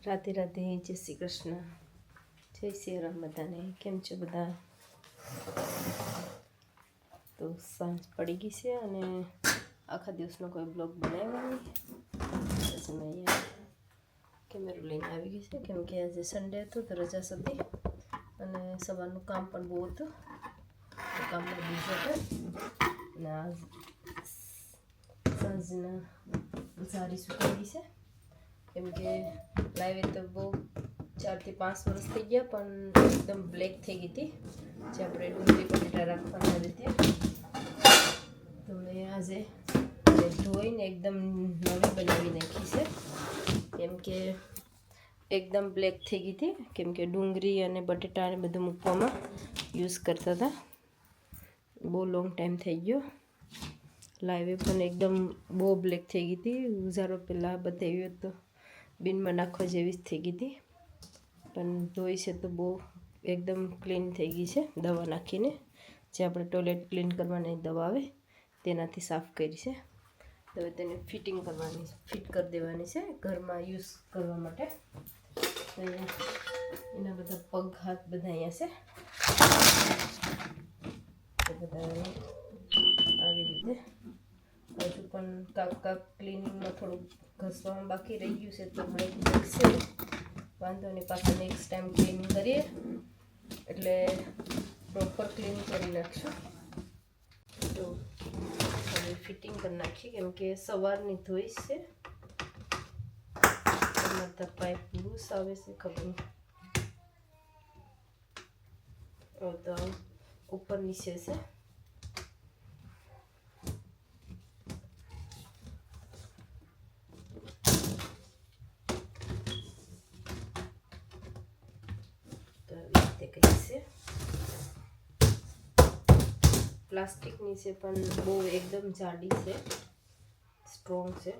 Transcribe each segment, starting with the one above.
રાતે રાતે જય શ્રી કૃષ્ણ, જય શ્રી રામ. બધાને કેમ છો બધા? તો સાંજ પડી ગઈ છે અને આખા દિવસનો કોઈ બ્લોગ બનાવ્યો નહીં. પછી મેં અહીંયા કેમેરો લઈને આવી ગઈ છે, કેમ કે આજે સન્ડે હતો તો રજા હતી અને સવારનું કામ પણ બહુ હતું, તો કામમાં બીજો હતો. અને આ સાંજના સારી સુકાઈ ગઈ છે, કેમ કે લાઈવે તો બહુ 4 થી 5 વર્ષ થઈ ગયા, પણ એકદમ બ્લેક થઈ ગઈ હતી. જે આપણે ડુંગળી બટેટા રાખવાના રીતે તો મેં આજે ધોઈને એકદમ નવી બનાવી નાખી છે, કેમ કે એકદમ બ્લેક થઈ ગઈ હતી, કેમ કે ડુંગળી અને બટેટા ને બધું મૂકવામાં યુઝ કરતા હતા. બહુ લોંગ ટાઈમ થઈ ગયો. લાઈવે પણ એકદમ બહુ બ્લેક થઈ ગઈ હતી. ઉજારો પહેલાં બતાવ્યો તો બિનમાં નાખવા જેવી જ થઈ ગઈ હતી, પણ ધોઈ છે તો બહુ એકદમ ક્લીન થઈ ગઈ છે. દવા નાખીને જે આપણે ટોયલેટ ક્લીન કરવાની દવા આવે તેનાથી સાફ કરી છે. હવે તેને ફિટ કરી દેવાની છે ઘરમાં યુઝ કરવા માટે. એના બધા પગ હાથ બધા અહીંયા છે, બધા આવી રીતે. હજુ પણ કાક ક્લિનિંગમાં થોડુંક ઘસવામાં બાકી રહી ગયું છે, તો બ્લેક છે, વાંધો નહીં. પાછા નેક્સ્ટ ટાઈમ ક્લીન કરીએ એટલે પ્રોપર ક્લીન કરી નાખશું. તો હવે ફિટિંગ કરી નાખીએ, કેમ કે સવારની ધોઈ છે. બધા પાઇપ લૂઝ આવે છે, ખબર નહીં. તો ઉપર નીચે છે. પ્લાસ્ટિકની છે, પણ બહુ એકદમ જાડી છે, સ્ટ્રોંગ છે.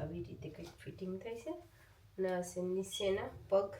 આવી રીતે કંઈક ફિટિંગ થઈ છે. અને આ છે નીચેના પગ.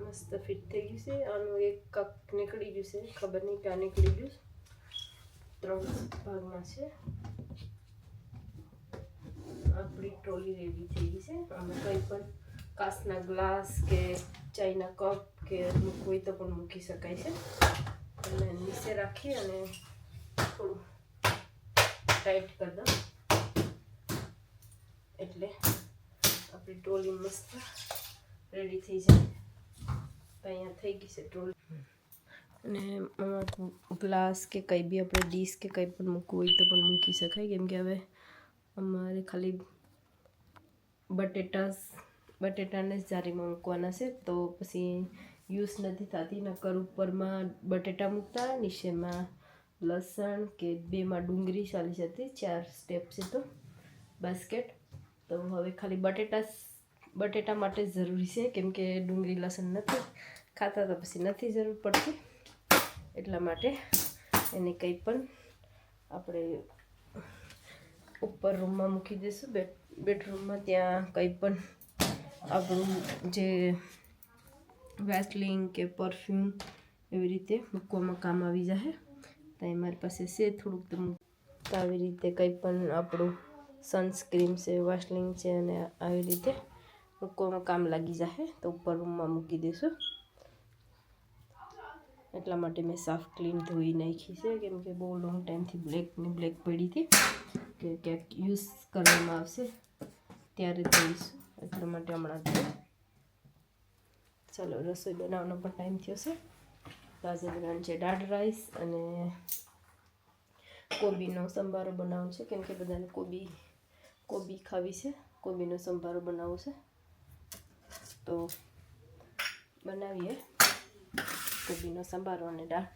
મસ્ત ફિટ થઈ ગયું છે. આનું એક કપ નીકળી ગયું છે, ખબર નહીં ક્યાં નીકળી ગયું. 3 ભાગમાં છે. આપણી ટ્રોલી રેડી થઈ ગઈ છે. આમાં કંઈ પણ કાચના ગ્લાસ કે ચાઈના કપ કે મૂકવું તો પણ મૂકી શકાય છે. અને નીચે રાખી અને થોડું ટાઈટ કરી દો એટલે આપણી ટ્રોલી મસ્ત રેડી થઈ જાય. અહીંયા થઈ ગઈ છે ટ્રોલી. અને ગ્લાસ કે કંઈ બી આપણે ડીશ કે કંઈ પણ મૂકવું હોય તો પણ મૂકી શકાય, કેમ કે હવે અમારે ખાલી બટેટાને જ જારીમાં મૂકવાના છે, તો પછી યુઝ નથી થતી. નકર ઉપરમાં બટેટા મૂકતા, નીચેમાં લસણ કે 2માં ડુંગળી ચાલી જતી. 4 સ્ટેપ છે તો બાસ્કેટ. તો હવે ખાલી બટેટા માટે જ જરૂરી છે, કેમ કે ડુંગળી લસણ નથી ખાતા તો પછી નથી જરૂર પડતી. એટલા માટે એને કંઈ પણ આપણે ઉપર રૂમમાં મૂકી દઈશું, બેડરૂમમાં. ત્યાં કંઈ પણ આપણું જે વેસલિન કે પરફ્યુમ એવી રીતે મૂકવામાં કામ આવી જાય. તો મારી પાસે છે થોડુંક, તો આવી રીતે કંઈ પણ આપણું સનસ્ક્રીન છે, વેસલિન છે, અને આવી રીતે મૂકવામાં કામ લાગી જાય. તો ઉપર રૂમમાં મૂકી દઈશું. એટલા માટે મેં સાફ ક્લીન ધોઈ નાખી છે, કેમ કે બહુ લોંગ ટાઈમથી બ્લેક પડી હતી, કે ક્યાંક યુઝ કરવામાં આવશે ત્યારે ધોઈશું. એટલા માટે હમણાં ચાલો રસોઈ બનાવવાનો પણ ટાઈમ થયો છે. તો આજે બનાવવાનું છે દાળ રાઈસ અને કોબીનો સંભારો બનાવવાનો છે, કેમ કે બધાને કોબી ખાવી છે. કોબીનો સંભારો બનાવવો છે, તો બનાવીએ કોબીનો સંભારો અને દાળ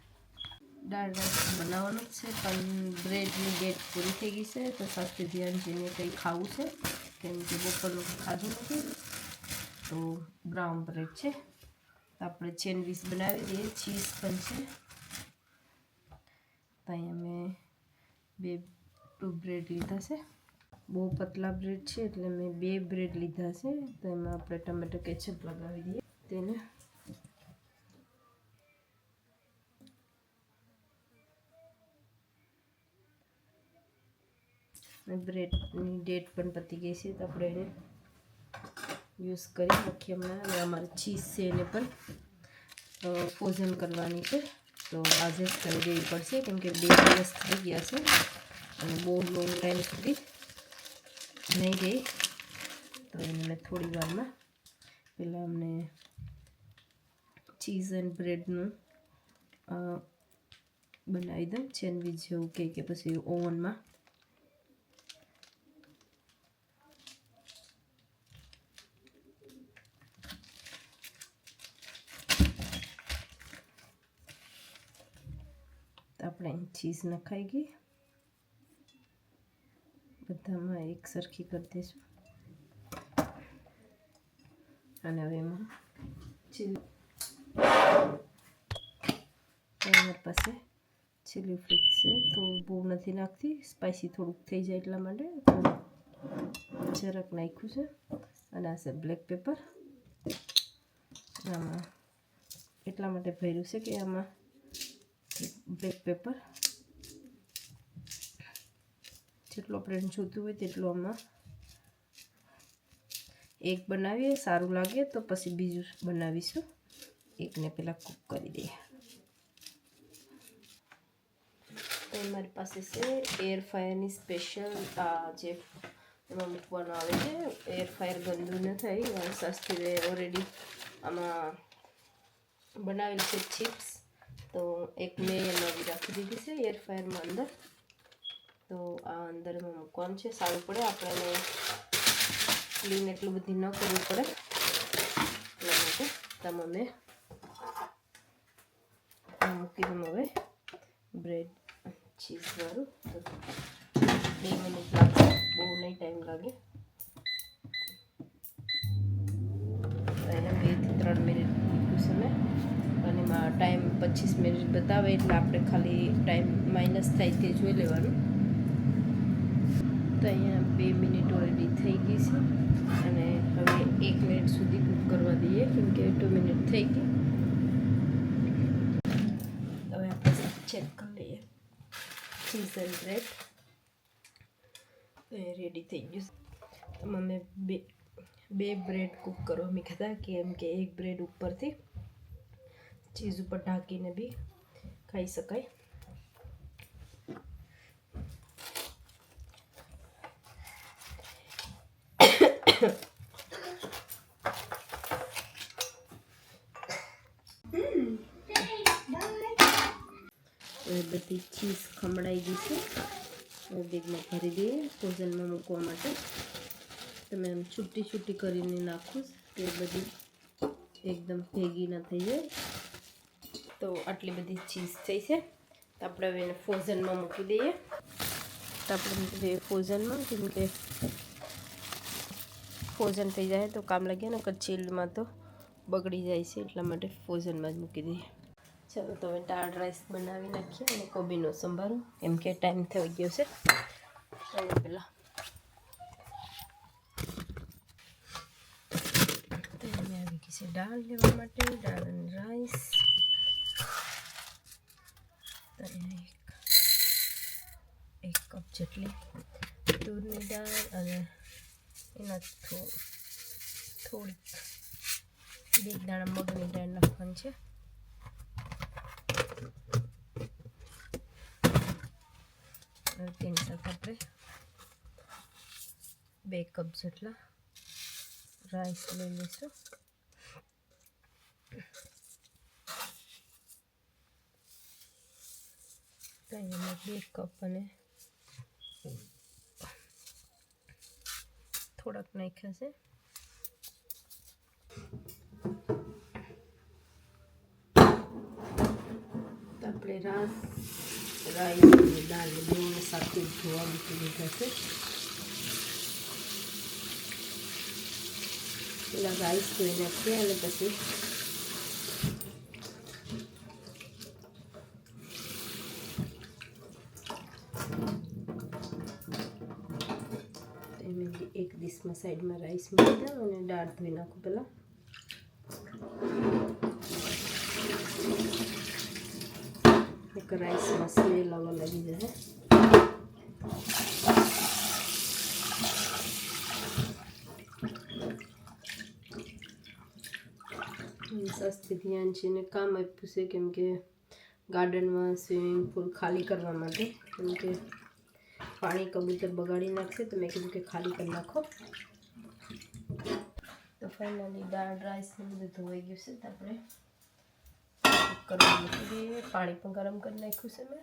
રાઈસ બનાવવાનો છે. પણ બ્રેડની ડેટ પૂરી થઈ ગઈ છે, તો સાથે ધ્યાન જઈને કંઈ ખાવું છે, કેમ કે બપોરનું ખાધું નથી. તો બ્રાઉન બ્રેડ છે, તો આપણે સેન્ડવીચ બનાવી દઈએ. ચીઝ પણ છે. ત્યાં મેં 2 બ્રેડ લીધા છે. બહુ પતલા બ્રેડ છે એટલે મેં 2 બ્રેડ લીધા છે. તો એમાં આપણે ટમેટો કેચઅપ લગાવી દઈએ તેને. બ્રેડની ડેટ પણ પતી ગઈ છે, તો આપણે એને યુઝ કરી નાખીએ હમણાં. અને અમારે ચીઝ છે એને પણ ફ્રોઝન કરવાની છે, તો આજે જ કરી દેવી પડશે, કેમ કે 2 દિવસ થઈ ગયા છે અને બહુ લોંગ ટાઈમ સુધી નહીં રહી. તો એને થોડી વારમાં પહેલાં અમને ચીઝ એન્ડ બ્રેડનું બનાવી દઉં સેન્ડવીચ જેવું કે પછી ઓવનમાં. આપણે ચીઝ નખાઈ ગઈ, બધામાં એક સરખી કરી દઈશું. અને હવે એમાં અમારી પાસે ચીલી ફ્લેક્સ છે, તો બહુ નથી નાખતી, સ્પાઈસી થોડુંક થઈ જાય એટલા માટે જરાક નાખ્યું છે. અને આ છે બ્લેક પેપર. આમાં એટલા માટે ભર્યું છે કે આમાં બ્લેક પેપર જેટલો આપણે જોતું હોય તેટલો આમાં એક બનાવીએ, સારું લાગે તો પછી બીજું બનાવીશું. એકને પહેલાં કૂક કરી દઈએ. તો મારી પાસે છે એર ફાયરની સ્પેશિયલ જે એમાં મૂકવાનો આવે છે. એર ફાયર ગંદુ ન થાય, શાસ્ત્રી ઓલરેડી આમાં બનાવેલી છે ચિપ્સ, તો એક મેં નવી રાખી દીધી છે એર ફાયરમાં અંદર. તો આ અંદરમાં મૂકવાનું છે, સારું પડે આપણને ક્લીન એટલું બધી ન કરવું પડે એટલા માટે. તમે મૂકી દઉં હવે બ્રેડ ચીઝવાળું. તો 2 મિનિટ લાગશે, બહુ નહીં ટાઈમ લાગે. એને 2 થી 3 મિનિટ મૂક્યું છે મેં, અને એમાં ટાઈમ 25 મિનિટ બતાવે એટલે આપણે ખાલી ટાઈમ માઇનસ થાય તે જોઈ લેવાનું. તો અહીંયા 2 મિનિટ ઓલરેડી થઈ ગઈ છે, અને હવે 1 મિનિટ સુધી કૂક કરવા દઈએ, કેમ કે 2 મિનિટ થઈ ગઈ. હવે આપણે ચેક કરી લઈએ ચીઝ એન્ડ બ્રેડ. તો એ રેડી થઈ ગયું. એમાં મેં 2 બ્રેડ કૂક કરવા મૂક્યા હતા, કેમ કે 1 બ્રેડ ઉપરથી ચીઝ ઉપર ઢાંકીને બી ખાઈ શકાય. બધી ચીઝ ખમણાઈ ગઈ છે. બેગમાં ભરી દઈએ ફ્રોઝનમાં મૂકવા માટે. તમે આમ છૂટી છૂટી કરીને નાખું કે બધી એકદમ ભેગી ના થઈ જાય. તો આટલી બધી ચીઝ થઈ છે, તો આપણે હવે એને ફ્રોઝનમાં મૂકી દઈએ. તો આપણે મૂકી દઈએ ફ્રોઝનમાં, કેમ કે ફ્રોઝન થઈ જાય તો કામ લાગે ને, ચીલમાં તો બગડી જાય છે, એટલા માટે ફ્રોઝનમાં જ મૂકી દઈએ. ચાલો તો હવે દાળ રાઈસ બનાવી નાખીએ અને કોબીનો સંભારો, કેમ કે ટાઈમ થઈ ગયો છે. અને પહેલાં તો એને આવી ગઈ છે દાળ લેવા માટે, દાળ અને રાઈસ. તો એક કપ જેટલી તુરની દાળ અને એના થોડીક 2 દાણા મગની દાળ નાખવાની છે. તેની સાથે આપણે 2 કપ જેટલા રાઈસ લઈ લઈશું. અહીંયા 2 કપ અને થોડાક નાખ્યા છે. આપણે રાઈસ અને દાળ બેને સાથે ધોવા મૂકી દીધા છે. પેલા રાઈસ ધોઈ નાખીએ અને પછી એક ડીશમાં સાઈડમાં રાઈસ મૂકી દઉં અને દાળ ધોઈ નાખું પહેલાં. એક રાઈસમાં સ્મેલ આવવા લાગી જશે. સસ્તી ધ્યાન છે ને કામ આપ્યું છે કેમ કે ગાર્ડનમાં સ્વિમિંગ પુલ ખાલી કરવા માટે, કેમ કે પાણી કબૂતર બગાડી નાખશે તો મેં કીધું કે ખાલી કરી નાખો. તો ફાઇનલી દાળ રાઈસ ને બધું ધોવાઈ ગયું છે. તો આપણે કુકરમાં મૂકી દઈએ. પાણી પણ ગરમ કરી નાખ્યું છે મેં.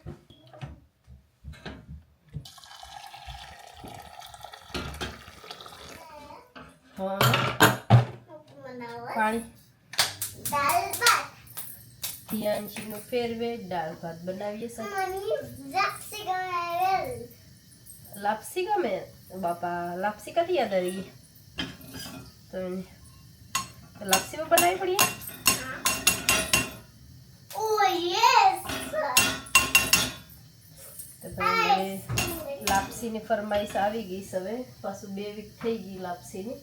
હા પાણી ધ્યાનશીનું ફેરવે દાળ ભાત બનાવીએ. લાપસી ગમે બાપા? લાપસી કદી યાદ આવી ગઈ તો લાપસી પણ બનાવી પડીએ. લાપસીની ફરમાઈશ આવી ગઈ છે. હવે પાછું 2 વીક થઈ ગઈ લાપસીની.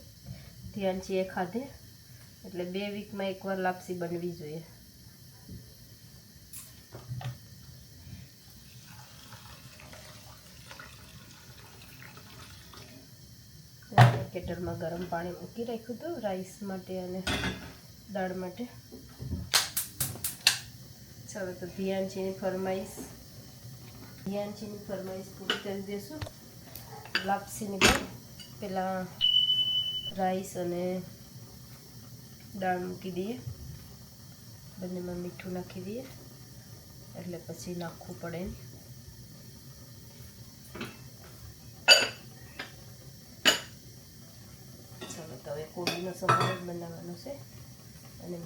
ધ્યાનશીએ ખાધે એટલે 2 વીકમાં એકવાર લાપસી બનવી જોઈએ. કેટલમાં ગરમ પાણી મૂકી રાખ્યું હતું રાઈસ માટે અને દાળ માટે. ચાલો તો ધ્યાનશીની ફરમાઈશ પૂરી કરી દઈશું. લાપસીની પહેલાં રાઈસ અને દાળ મૂકી દઈએ. બંનેમાં મીઠું નાખી દઈએ એટલે પછી નાખવું પડે. ચાલો તો હવે કોબીનો સંભાર બનાવવાનો છે અને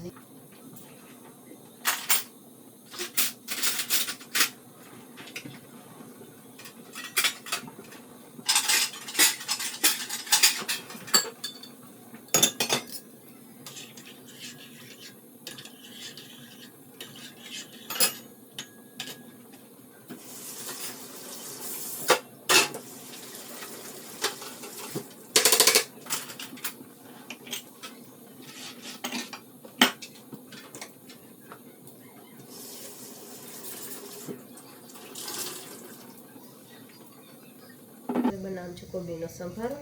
બનાવું છું કોબીનો સંભારો.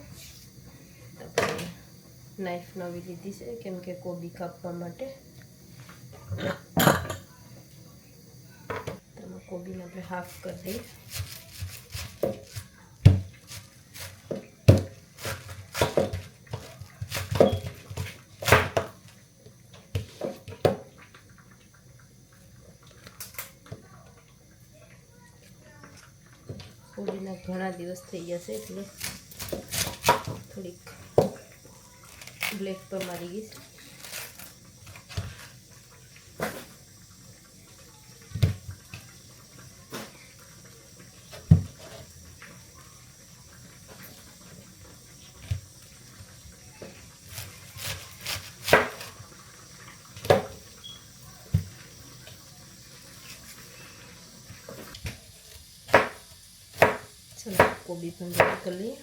આપણે નાઈફ નવી લીધી છે કેમ કે કોબી કાપવા માટે. તેમાં કોબીને આપણે હાફ કરી દઈએ. કોબીના ઘણા દિવસ થઈ જશે એટલે થોડીક બ્લેક પર મારી ગઈ. चलो कोबी पण रेडी कर लिए.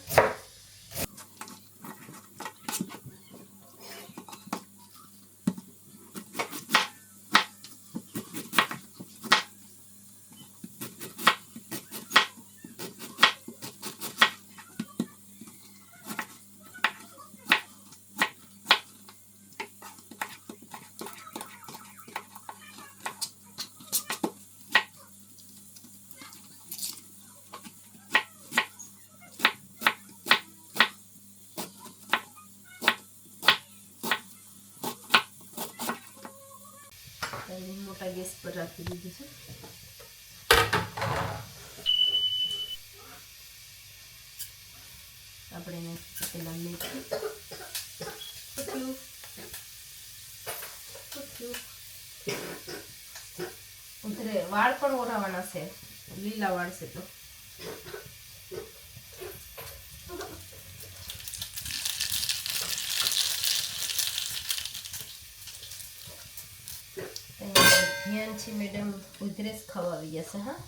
મોટા ગેસ પર રાખી દીધું છે. આપણે એને પેલા મેથી ઉતરે વાળ પણ ઓરાવાના છે, લીલા વાળ છે તો ધ્યાનથી મેડમ ઉધરેસ ખાવા આવી જશે. હા,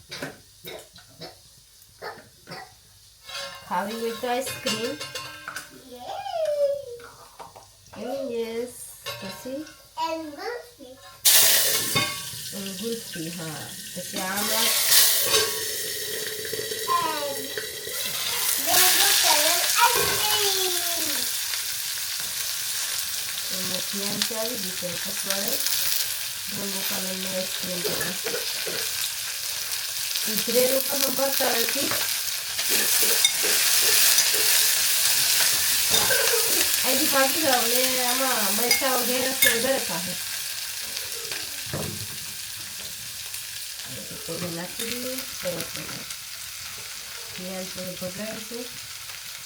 ખાવી હોય તો આઈસ્ક્રીમ. યસ, પછી ગુલ્ફી. હા, પછી આમાં ધ્યાનથી આવી જશે. પછી લીંબુ કલરની આઈસ્ક્રીમ ઉધરેલું પણ ભરતા નથી. અહીંથી ભાગી જાઓ ને આમાં મરચા વગેરે વધારે ખાશે. કોબી નાખી દઈએ. સરસ ધ્યાન થોડું ભગાડીશું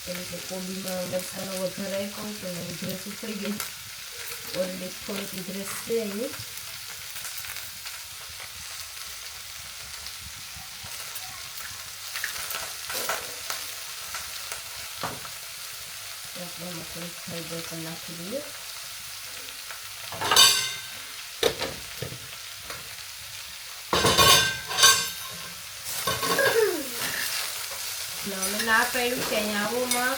કેમ કે કોબીમાં મરચાનો વધારે આપ્યો તો ઉધરસ ઉખડી ગઈ. ઓલરેડી થોડીક ઉધરસ છે એની. આપણે એમાં થોડીક હળદર પણ નાખી દઈએ. અમે ના પાડ્યું કે અહીંયા આવોમાં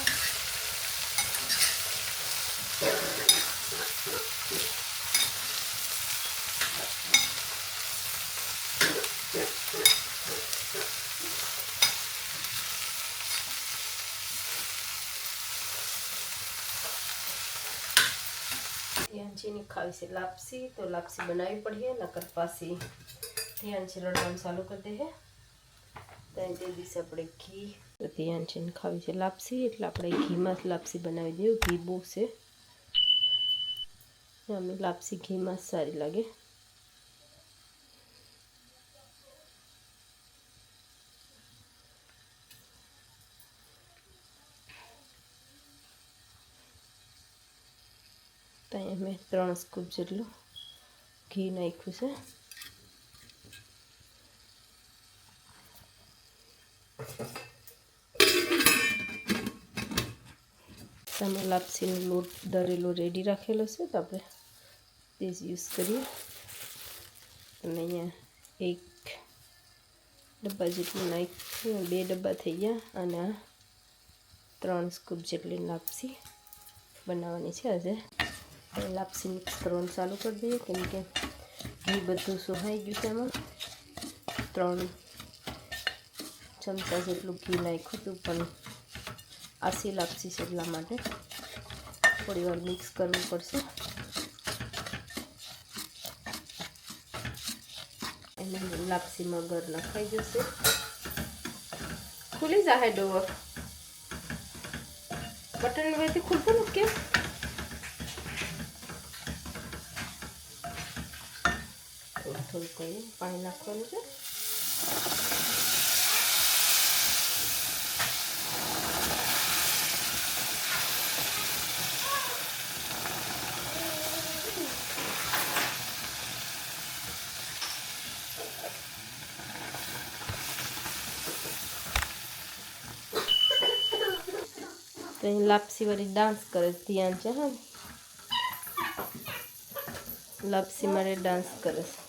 ધ્યાનથી ખાવી છે લાપસી, તો લાપસી બનાવવી પડે. નકર પાછી ધ્યાનથી રડવાનું ચાલુ કરી દે. ત્યાં તે દિવસે આપણે ઘી, તો ધ્યાનથી ખાવી છે લાપસી એટલે આપણે ઘીમાં જ લાપસી બનાવી દઈએ. ઘી બહુ છે, અમે લાપસી ઘીમાં જ સારી લાગે. ત્યાં મેં 3 સ્કૂપ જેટલું ઘી નાખ્યું છે. તમે લાપસીનો લોટ દરેલો રેડી રાખેલો છે તો આપણે તે જ યુઝ કરીએ. અને અહીંયા 1 ડબ્બા જેટલું નાખ્યું, 2 ડબ્બા થઈ ગયા. અને 3 સ્કૂપ જેટલી લાપસી બનાવવાની છે આજે. લાપસી મિક્સ કરવાનું ચાલુ કરી દઈએ કેમ કે ઘી બધું સુહાઈ ગયું છે. એમાં 3 ચમચા જેટલું ઘી નાખ્યું હતું, પણ આસી લાપસી છે એટલા માટે થોડી વાર મિક્સ કરવું પડશે. એને લાપસીમાં ગર નખાઈ જશે. ખુલી જાય ડોર બટન વેથી ખુલતું નથી કેમ? થોડું કરી પાણી નાખવાનું છે. તો અહીં લાપસી વાળી ડાન્સ કરે ધ્યાન છે. હા, લાપસી મારે ડાન્સ કરે છે.